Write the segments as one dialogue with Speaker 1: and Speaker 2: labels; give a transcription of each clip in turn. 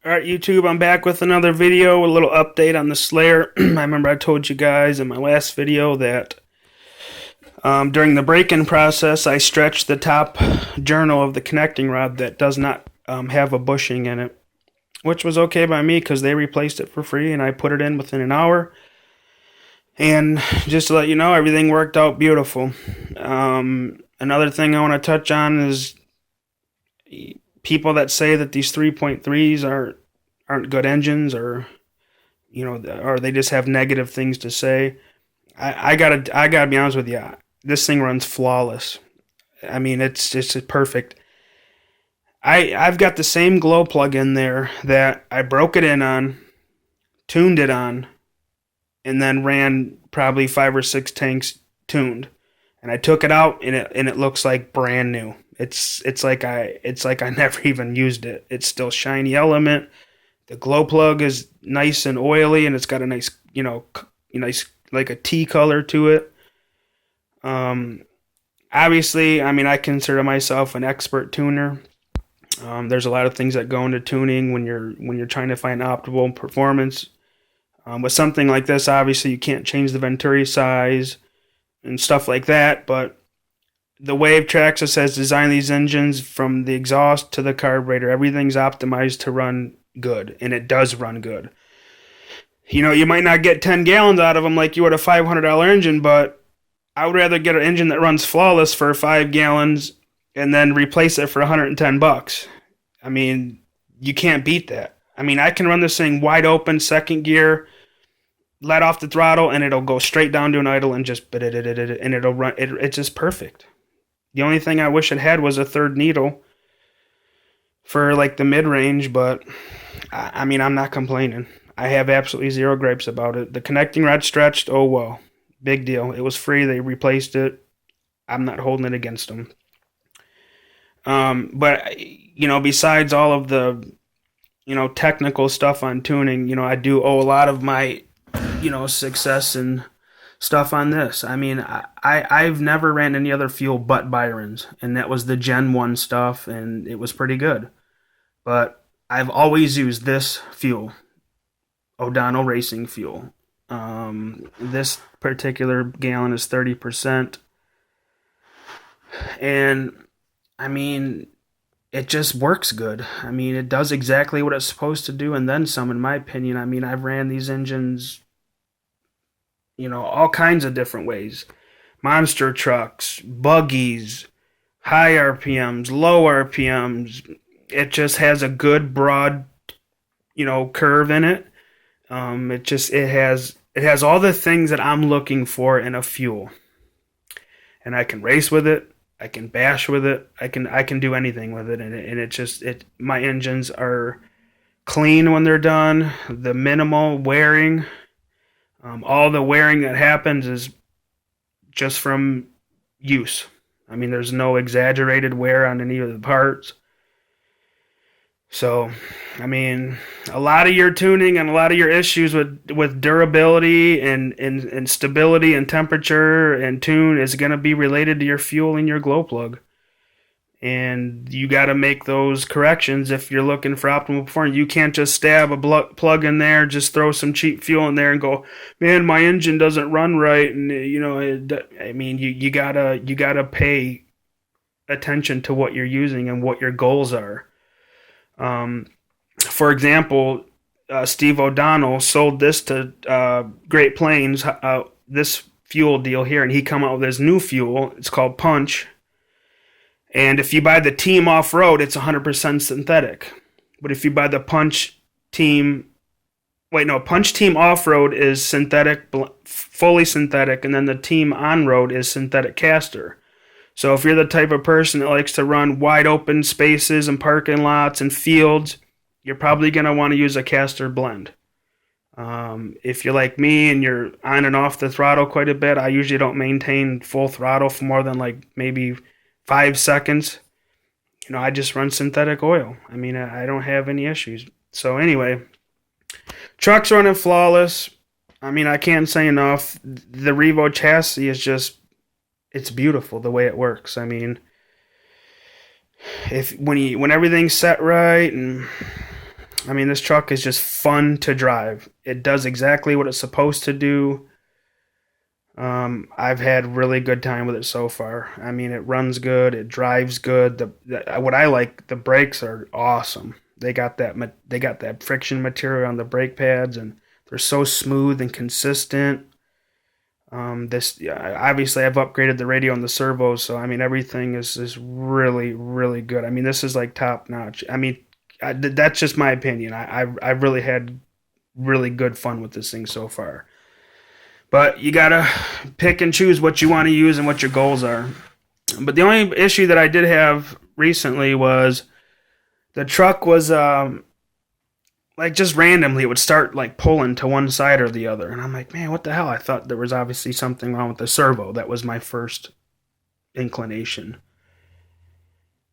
Speaker 1: Alright, YouTube, I'm back with another video, a little update on the Slayer. I remember I told you guys in my last video that during the break-in process, I stretched the top journal of the connecting rod that does not have a bushing in it, which was okay by me because they replaced it for free and I put it in within an hour. And just to let you know, everything worked out beautiful. Another thing I want to touch on is people that say that these 3.3s aren't good engines, or or they just have negative things to say. I gotta be honest with you. This thing runs flawless. I mean, it's just perfect. I've got the same glow plug in there that I broke it in on, tuned it on, and then ran probably 5 or 6 tanks tuned. And I took it out, and it looks like brand new. It's like I never even used it. It's still shiny element. The glow plug is nice and oily, and it's got a nice, nice like a tea color to it. Obviously, I mean, I consider myself an expert tuner. There's a lot of things that go into tuning when you're trying to find optimal performance. With something like this, obviously, you can't change the venturi size and stuff like that, but the way Traxxas has designed these engines, from the exhaust to the carburetor, everything's optimized to run good, and it does run good. You might not get 10 gallons out of them like you would a $500 engine, but I would rather get an engine that runs flawless for 5 gallons and then replace it for $110. I mean, you can't beat that. I mean, I can run this thing wide open, second gear, let off the throttle, and it'll go straight down to an idle and just and it'll run. It's just perfect. The only thing I wish it had was a third needle for like the mid range, but I mean, I'm not complaining. I have absolutely zero gripes about it. The connecting rod stretched, oh well, big deal. It was free. They replaced it. I'm not holding it against them. But besides all of the technical stuff on tuning, I do owe a lot of my success and stuff on this. I mean, I've never ran any other fuel but Byron's, and that was the Gen 1 stuff, and it was pretty good. But I've always used this fuel, O'Donnell Racing fuel. This particular gallon is 30%. And, I mean, it just works good. I mean, it does exactly what it's supposed to do, and then some, in my opinion. I mean, I've ran these engines all kinds of different ways. Monster trucks, buggies, high RPMs, low RPMs. It just has a good broad, curve in it. It has all the things that I'm looking for in a fuel. And I can race with it. I can bash with it. I can do anything with it. And my engines are clean when they're done. The minimal wearing. All the wearing that happens is just from use. I mean, there's no exaggerated wear on any of the parts. So, I mean, a lot of your tuning and a lot of your issues with durability and stability and temperature and tune is going to be related to your fuel and your glow plug. And you got to make those corrections if you're looking for optimal performance. You can't just stab a plug in there, just throw some cheap fuel in there and go, man, my engine doesn't run right. And I mean, you gotta pay attention to what you're using and what your goals are. For example, Steve O'Donnell sold this to Great Plains, this fuel deal here, and he come out with his new fuel. It's called Punch. And if you buy the Team Off-Road, it's 100% synthetic. But if you buy the Punch Team Off-Road is synthetic, fully synthetic, and then the Team On-Road is synthetic caster. So if you're the type of person that likes to run wide open spaces and parking lots and fields, you're probably going to want to use a caster blend. If you're like me and you're on and off the throttle quite a bit, I usually don't maintain full throttle for more than like maybe 5 seconds. I just run synthetic oil. I mean, I don't have any issues. So anyway, truck's running flawless. I mean, I can't say enough. The Revo chassis is just, it's beautiful the way it works. I mean, when everything's set right and I mean, this truck is just fun to drive. It does exactly what it's supposed to do. I've had really good time with it so far. I mean, it runs good, it drives good. What I like, the brakes are awesome. They got that friction material on the brake pads, and they're so smooth and consistent. This yeah, obviously I've upgraded the radio and the servos, so I mean everything is really really good. I mean this is like top notch. I mean that's just my opinion. I've really had really good fun with this thing so far. But you gotta pick and choose what you want to use and what your goals are. But the only issue that I did have recently was the truck was like just randomly it would start like pulling to one side or the other, and I'm like, man, what the hell? I thought there was obviously something wrong with the servo. That was my first inclination.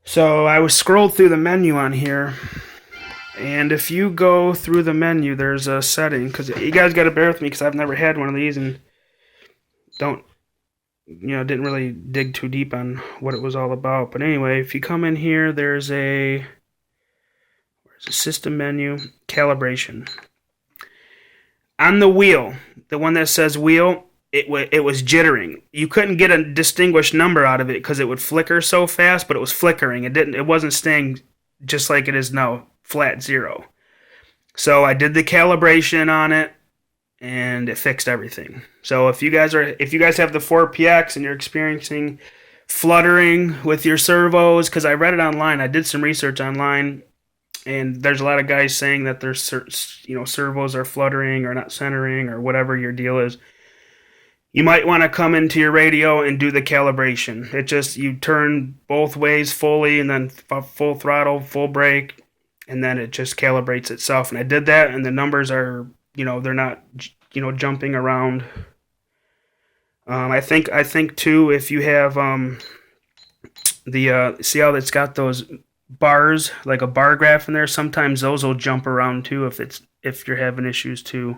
Speaker 1: So I was scrolled through the menu on here, and if you go through the menu, there's a setting, because you guys got to bear with me because I've never had one of these and didn't really dig too deep on what it was all about. But anyway, if you come in here, there's a system menu, calibration. On the wheel, the one that says wheel, it was jittering. You couldn't get a distinguished number out of it because it would flicker so fast, but it was flickering. It wasn't staying just like it is now, flat zero. So I did the calibration on it, and it fixed everything. So if you guys have the 4PX and you're experiencing fluttering with your servos, because I read it online, I did some research online, and there's a lot of guys saying that their servos are fluttering or not centering or whatever your deal is. You might want to come into your radio and do the calibration. You turn both ways fully and then full throttle, full brake, and then it just calibrates itself. And I did that, and the numbers are, they're not, jumping around. I think too, if you have see how it's got those bars, like a bar graph in there, sometimes those will jump around too if you're having issues too.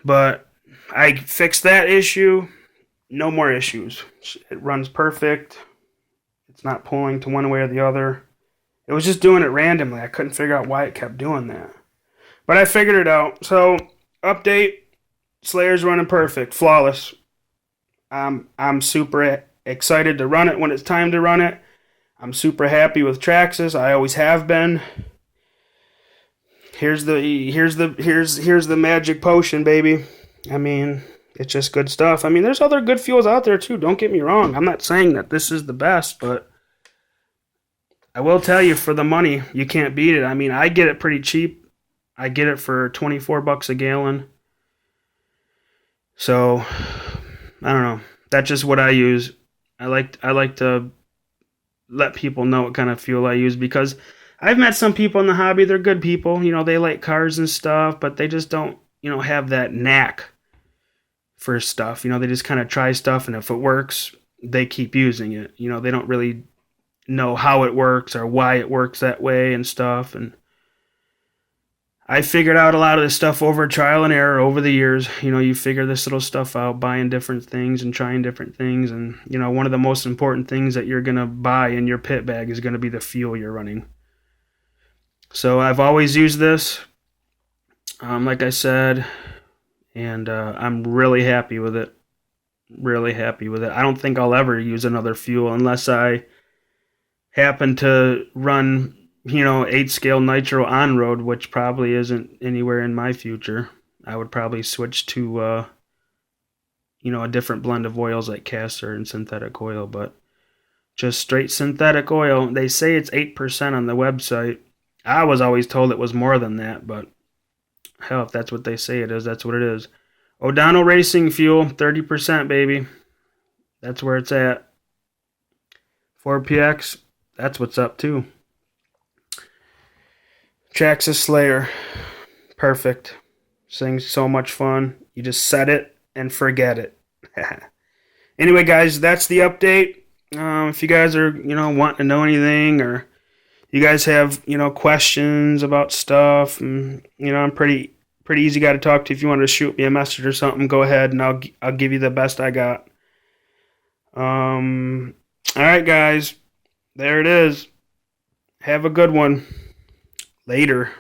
Speaker 1: But I fixed that issue. No more issues. It runs perfect. It's not pulling to one way or the other. It was just doing it randomly. I couldn't figure out why it kept doing that. But I figured it out. So, update. Slayer's running perfect. Flawless. I'm super excited to run it when it's time to run it. I'm super happy with Traxxas. I always have been. Here's the magic potion, baby. I mean, it's just good stuff. I mean, there's other good fuels out there too. Don't get me wrong. I'm not saying that this is the best, but I will tell you, for the money, you can't beat it. I mean, I get it pretty cheap. I get it for $24 a gallon. So, I don't know. That's just what I use. I like to let people know what kind of fuel I use, because I've met some people in the hobby. They're good people. They like cars and stuff, but they just don't, have that knack for stuff. They just kind of try stuff, and if it works, they keep using it. They don't really know how it works or why it works that way and stuff. And I figured out a lot of this stuff over trial and error over the years. You figure this little stuff out, buying different things and trying different things. And, one of the most important things that you're going to buy in your pit bag is going to be the fuel you're running. So I've always used this, like I said, and I'm really happy with it. Really happy with it. I don't think I'll ever use another fuel unless I happen to run 8-scale nitro on-road, which probably isn't anywhere in my future. I would probably switch to, a different blend of oils like castor and synthetic oil, but just straight synthetic oil. They say it's 8% on the website. I was always told it was more than that, but hell, if that's what they say it is, that's what it is. O'Donnell Racing Fuel, 30%, baby. That's where it's at. 4PX, that's what's up too. Traxxas Slayer, perfect. This thing's so much fun. You just set it and forget it. Anyway, guys, that's the update. If you guys are, wanting to know anything, or you guys have, questions about stuff, and, I'm pretty easy guy to talk to. If you want to shoot me a message or something, go ahead, and I'll give you the best I got. All right, guys, there it is. Have a good one. Later.